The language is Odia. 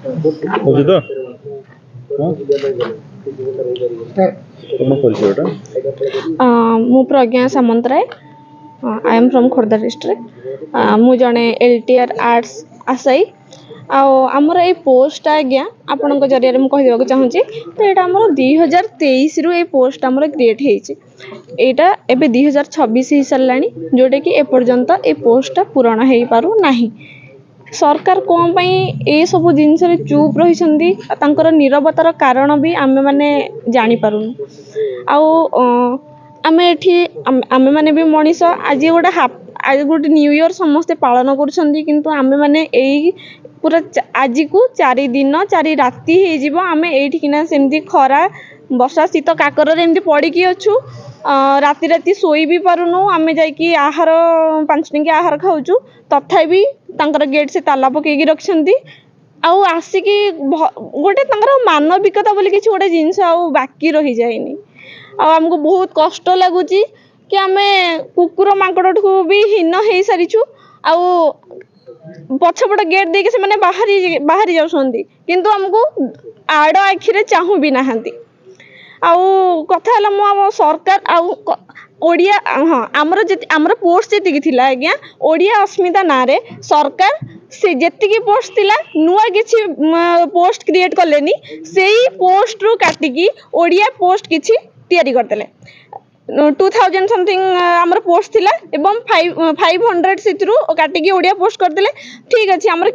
ହଉଛି ତ କ'ଣ ପରିଚୟଟା? ମୁଁ Pragya Samantaray. I M from Khordha district. ମୁଁ ଜଣେ LTR ଆର୍ଟ୍ସ ଆଶାୟୀ। ଆଉ ଆମର ଏଇ ପୋଷ୍ଟଟା ଆଜ୍ଞା ଆପଣଙ୍କ ଜରିଆରେ ମୁଁ କହିଦେବାକୁ ଚାହୁଁଛି। ତ ଏଇଟା ଆମର 2023ରୁ ଏଇ ପୋଷ୍ଟ ଆମର କ୍ରିଏଟ୍ ହେଇଛି। ଏଇଟା ଏବେ 2026 ହେଇସାରିଲାଣି, ଯେଉଁଟାକି ଏପର୍ଯ୍ୟନ୍ତ ଏ ପୋଷ୍ଟଟା ପୂରଣ ହେଇପାରୁନାହିଁ। ସରକାର କ'ଣ ପାଇଁ ଏସବୁ ଜିନିଷରେ ଚୁପ୍ ରହିଛନ୍ତି, ତାଙ୍କର ନୀରବତାର କାରଣ ବି ଆମେମାନେ ଜାଣିପାରୁନୁ। ଆଉ ଆମେ ଏଠି ଆମେମାନେ ବି ମଣିଷ। ଆଜି ଗୋଟେ ନ୍ୟୁ ଇୟର୍ ସମସ୍ତେ ପାଳନ କରୁଛନ୍ତି, କିନ୍ତୁ ଆମେମାନେ ଏଇ ପୁରା ଆଜିକୁ 4 ଦିନ 4 ରାତି ହେଇଯିବ ଆମେ ଏଇଠିକିନା ସେମିତି ଖରା ବର୍ଷା ଶୀତ କାକରରେ ଏମିତି ପଡ଼ିକି ଅଛୁ। ରାତି ରାତି ଶୋଇ ବି ପାରୁନୁ। ଆମେ ଯାଇକି 5 ଟଙ୍କିଆ ଆହାର ଖାଉଛୁ, ତଥାପି ତାଙ୍କର ଗେଟ୍ ସେ ତାଲା ପକେଇକି ରଖିଛନ୍ତି। ଆଉ ଆସିକି ଗୋଟେ ତାଙ୍କର ମାନବିକତା ବୋଲି କିଛି ଗୋଟେ ଜିନିଷ ଆଉ ବାକି ରହିଯାଇନି। ଆଉ ଆମକୁ ବହୁତ କଷ୍ଟ ଲାଗୁଛି କି ଆମେ କୁକୁର ମାଙ୍କଡ଼ଠୁ ବି ହୀନ ହେଇସାରିଛୁ। ଆଉ ପଛପଟ ଗେଟ୍ ଦେଇକି ସେମାନେ ବାହାରି ଯାଉଛନ୍ତି, କିନ୍ତୁ ଆମକୁ ଆଡ଼ ଆଖିରେ ଚାହୁଁ ବି ନାହାନ୍ତି। ଆଉ କଥା ହେଲା, ମୁଁ ଆମ ସରକାର ଆଉ ଓଡ଼ିଆ ଆମର ପୋଷ୍ଟ ଯେତିକି ଥିଲା ଆଜ୍ଞା, ଓଡ଼ିଆ ଅସ୍ମିତା ନାଁରେ ସରକାର ସେ ଯେତିକି ପୋଷ୍ଟ ଥିଲା ନୂଆ କିଛି ପୋଷ୍ଟ କ୍ରିଏଟ୍ କଲେନି। ସେଇ ପୋଷ୍ଟରୁ କାଟିକି ଓଡ଼ିଆ ପୋଷ୍ଟ କିଛି ତିଆରି କରିଦେଲେ। 2000 ସମଥିଙ୍ଗ ଆମର ପୋଷ୍ଟ ଥିଲା ଏବଂ 500 ସେଥିରୁ କାଟିକି ଓଡ଼ିଆ ପୋଷ୍ଟ କରିଦେଲେ। ଠିକ୍ ଅଛି, ଆମର